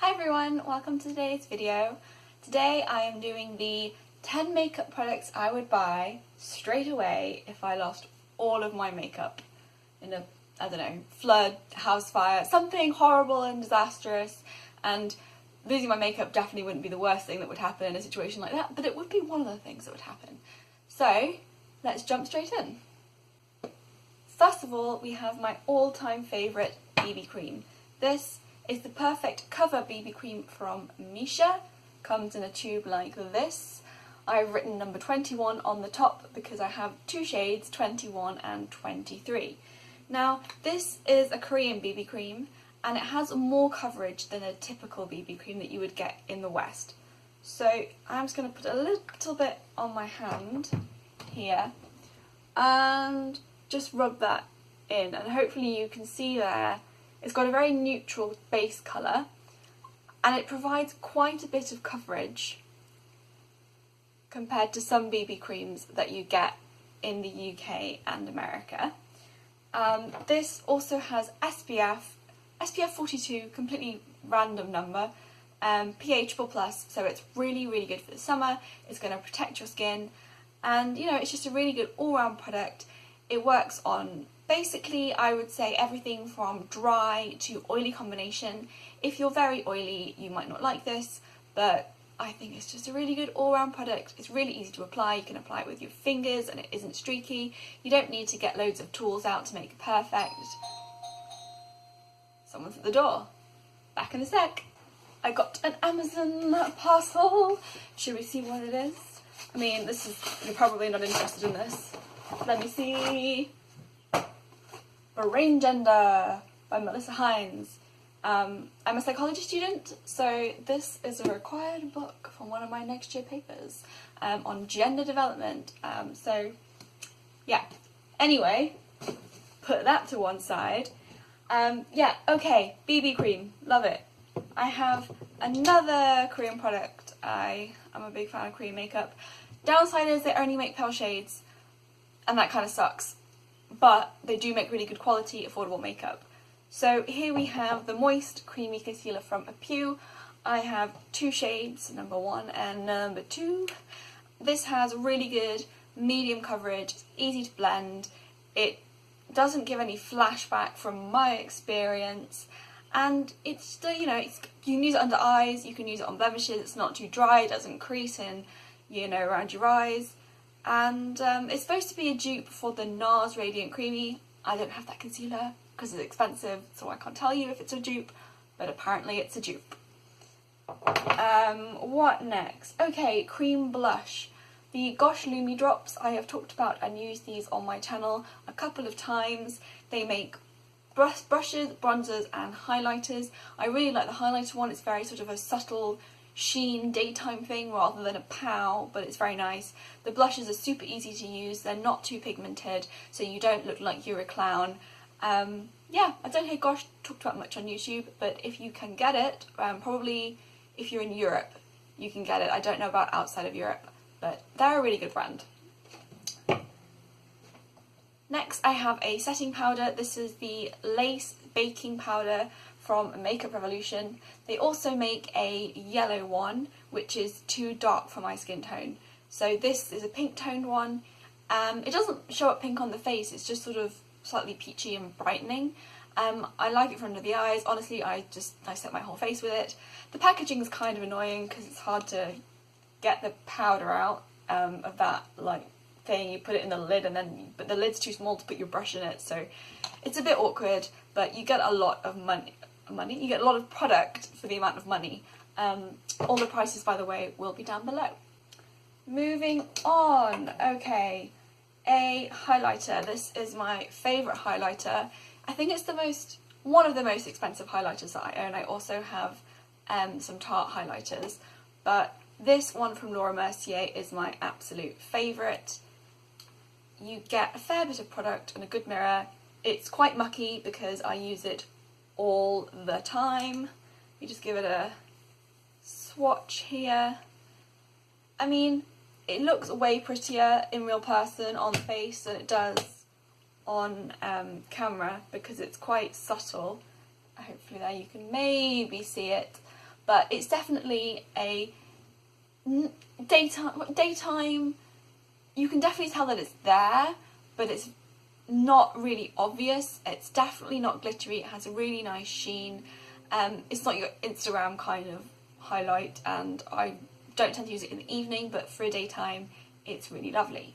Hi everyone, welcome to today's video. Today I am doing the 10 makeup products I would buy straight away if I lost all of my makeup in a, I don't know, flood, house fire, something horrible and disastrous. And losing my makeup definitely wouldn't be the worst thing that would happen in a situation like that, but it would be one of the things that would happen. So let's jump straight in. First of all, we have my all-time favourite BB cream. This is the Perfect Cover BB cream from Missha. Comes in a tube like this. I've written number 21 on the top because I have two shades, 21 and 23. Now, this is a Korean BB cream and it has more coverage than a typical BB cream that you would get in the West. So I'm just going to put a little bit on my hand here and just rub that in, and hopefully you can see there it's got a very neutral base colour and it provides quite a bit of coverage compared to some BB creams that you get in the UK and America. This also has SPF 42, completely random number, pH++, so it's really good for the summer. It's going to protect your skin, and you know, it's just a really good all-round product. It works on basically, I would say, everything from dry to oily combination. If you're very oily, you might not like this, but I think it's just a really good all-round product. It's really easy to apply. You can apply it with your fingers and it isn't streaky. You don't need to get loads of tools out to make it perfect. Someone's at the door. Back in a sec. I got an Amazon parcel. Should we see what it is? I mean, you're probably not interested in this. Let me see. Brain Gender by Melissa Hines. I'm a psychology student, so this is a required book from one of my next year papers on gender development. So yeah, anyway, put that to one side. Yeah, okay, BB cream, love it. I have another Korean product. I'm a big fan of Korean makeup. Downside is they only make pale shades, and that kind of sucks. But they do make really good quality, affordable makeup. So here we have the Moist Creamy Concealer from Apu. I have two shades, number 1 and number 2. This has really good medium coverage, it's easy to blend, it doesn't give any flashback from my experience, and it's still, you know, you can use it under eyes, you can use it on blemishes, it's not too dry, it doesn't crease in, you know, around your eyes. And it's supposed to be a dupe for the NARS Radiant Creamy. I don't have that concealer because it's expensive, so I can't tell you if it's a dupe, but apparently it's a dupe. What next? Okay, cream blush. The Gosh Lumi drops, I have talked about and used these on my channel a couple of times. They make brushes, bronzers and highlighters. I really like the highlighter one. It's very sort of a subtle sheen daytime thing rather than a pow, but it's very nice. The blushes are super easy to use, they're not too pigmented, so you don't look like you're a clown. Yeah, I don't hear Gosh talked about much on YouTube, but if you can get it, probably if you're in Europe you can get it. I don't know about outside of Europe, but they're a really good brand. Next I have a setting powder. This is the Lace Baking Powder from Makeup Revolution. They also make a yellow one, which is too dark for my skin tone. So this is a pink toned one. It doesn't show up pink on the face, it's just sort of slightly peachy and brightening. I like it for under the eyes. Honestly, I set my whole face with it. The packaging is kind of annoying because it's hard to get the powder out of that like thing. You put it in the lid but the lid's too small to put your brush in it, so it's a bit awkward, but you get a lot of you get a lot of product for the amount of money. All the prices, by the way, will be down below. Moving on, okay, a highlighter. This is my favourite highlighter. I think it's one of the most expensive highlighters that I own. I also have some Tarte highlighters, but this one from Laura Mercier is my absolute favourite. You get a fair bit of product and a good mirror. It's quite mucky because I use it all the time. You just give it a swatch here. I mean, it looks way prettier in real person on the face than it does on camera because it's quite subtle. Hopefully there you can maybe see it, but it's definitely a daytime. You can definitely tell that it's there, but it's not really obvious. It's definitely not glittery. It has a really nice sheen. It's not your Instagram kind of highlight, and I don't tend to use it in the evening, but for a daytime it's really lovely.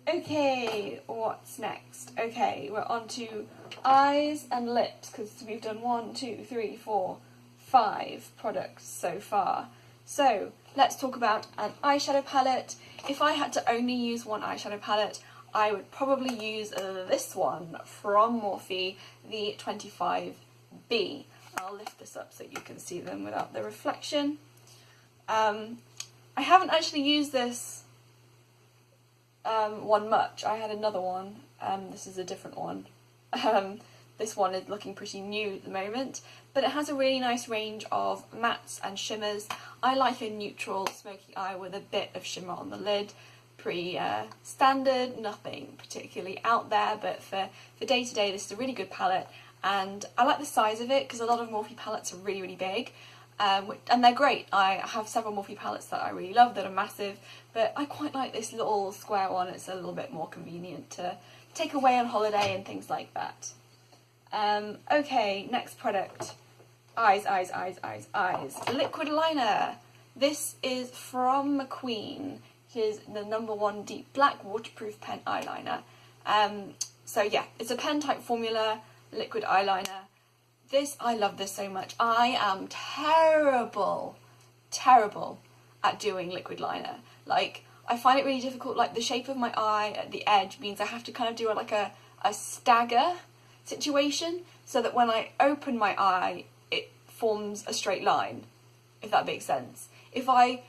Okay, what's next? Okay, we're on to eyes and lips, because we've done 1, 2, 3, 4, 5 products so far. So let's talk about an eyeshadow palette. If I had to only use one eyeshadow palette, I would probably use this one from Morphe, the 25B. I'll lift this up so you can see them without the reflection. I haven't actually used this one much. I had another one. This is a different one. This one is looking pretty new at the moment, but it has a really nice range of mattes and shimmers. I like a neutral smoky eye with a bit of shimmer on the lid. Pretty standard, nothing particularly out there, but for day to day this is a really good palette, and I like the size of it because a lot of Morphe palettes are really, really big. And they're great. I have several Morphe palettes that I really love that are massive, but I quite like this little square one. It's a little bit more convenient to take away on holiday and things like that. Okay, next product. Eyes. Liquid liner. This is from MacQueen. It is the #1 deep black waterproof pen eyeliner. So yeah, it's a pen type formula liquid eyeliner. I love this so much. I am terrible at doing liquid liner. Like, I find it really difficult. Like, the shape of my eye at the edge means I have to kind of do like a stagger situation, so that when I open my eye, it forms a straight line, if that makes sense. If I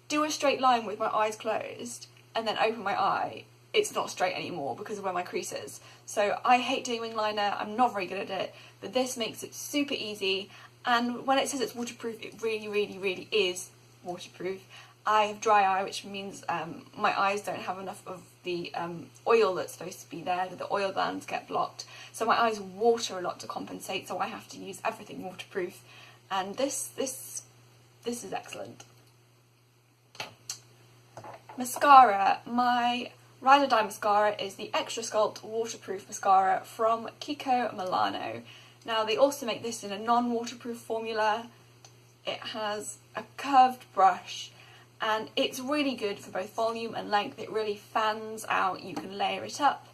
do a straight line with my eyes closed and then open my eye, it's not straight anymore because of where my crease is. So I hate doing wing liner. I'm not very good at it, but this makes it super easy. And when it says it's waterproof, it really is waterproof. I have dry eye, which means my eyes don't have enough of the oil that's supposed to be there. The oil glands get blocked, so my eyes water a lot to compensate. So I have to use everything waterproof, and this is excellent. Mascara. My Ride or Die mascara is the Extra Sculpt waterproof mascara from Kiko Milano. Now, they also make this in a non-waterproof formula. It has a curved brush, and it's really good for both volume and length. It really fans out. You can layer it up,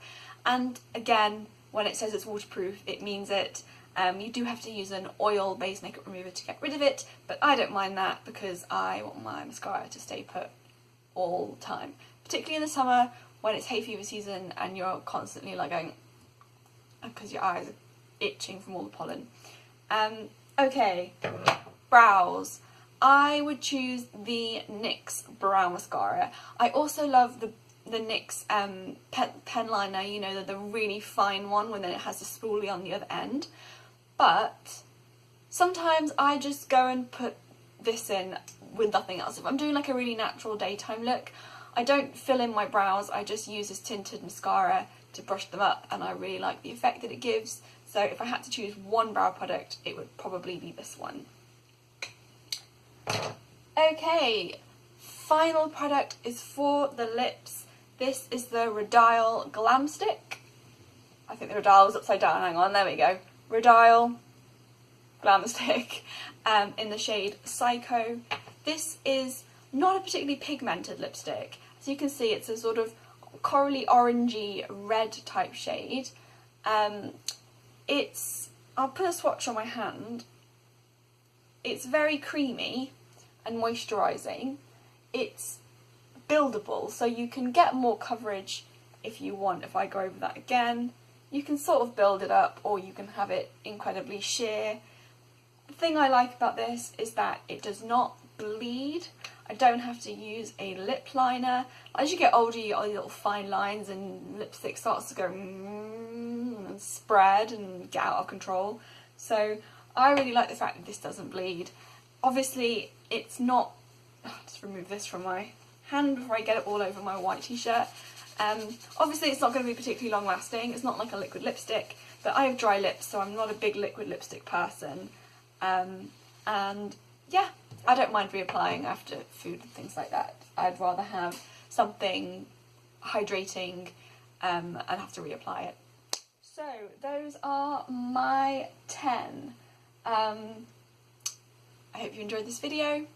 and again, when it says it's waterproof, it means it. You do have to use an oil-based makeup remover to get rid of it, but I don't mind that because I want my mascara to stay put all the time, particularly in the summer when it's hay fever season and you're constantly like going, because your eyes are itching from all the pollen. Okay, brows. I would choose the NYX brow mascara. I also love the NYX pen liner, you know, the really fine one when it has the spoolie on the other end. But sometimes I just go and put this in with nothing else. If I'm doing like a really natural daytime look, I don't fill in my brows. I just use this tinted mascara to brush them up, and I really like the effect that it gives. So if I had to choose one brow product, it would probably be this one. Okay, final product is for the lips. This is the Rodial Glamstick. I think the Rodial was upside down. Hang on, there we go. Rodial Glamstick in the shade Psycho. This is not a particularly pigmented lipstick. As you can see, it's a sort of corally orangey red type shade. I'll put a swatch on my hand. It's very creamy and moisturising. It's buildable, so you can get more coverage if you want. If I go over that again, you can sort of build it up, or you can have it incredibly sheer. The thing I like about this is that it does not bleed. I don't have to use a lip liner. As you get older, you get all these little fine lines and lipstick starts to go and spread and get out of control. So I really like the fact that this doesn't bleed. Obviously, it's not... I'll just remove this from my hand before I get it all over my white t-shirt. Obviously, it's not going to be particularly long lasting. It's not like a liquid lipstick, but I have dry lips, so I'm not a big liquid lipstick person. And yeah, I don't mind reapplying after food and things like that. I'd rather have something hydrating and have to reapply it. So those are my 10. I hope you enjoyed this video.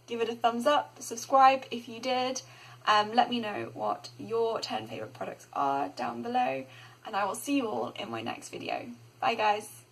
Give it a thumbs up, subscribe if you did. Let me know what your 10 favourite products are down below, and I will see you all in my next video. Bye guys.